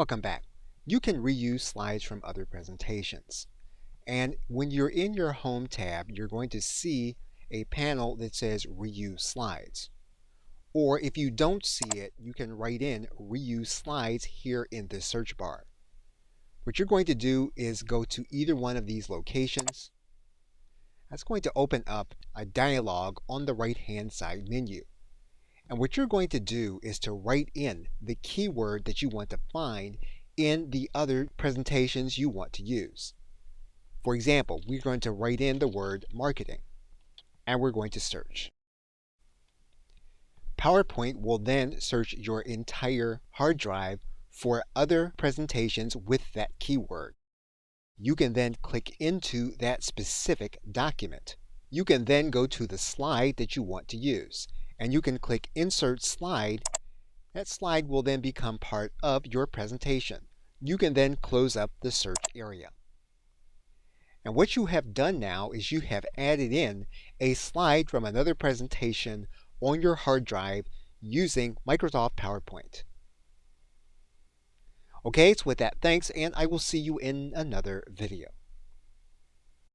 Welcome back. You can reuse slides from other presentations. And when you're in your Home tab, you're going to see a panel that says Reuse Slides. Or if you don't see it, you can write in Reuse Slides here in the search bar. What you're going to do is go to either one of these locations. That's going to open up a dialog on the right-hand side menu. And what you're going to do is to write in the keyword that you want to find in the other presentations you want to use. For example, we're going to write in the word marketing, and we're going to search. PowerPoint will then search your entire hard drive for other presentations with that keyword. You can then click into that specific document. You can then go to the slide that you want to use, and you can click Insert Slide. That slide will then become part of your presentation. You can then close up the search area. And what you have done now is you have added in a slide from another presentation on your hard drive using Microsoft PowerPoint. Okay, so with that, thanks, and I will see you in another video.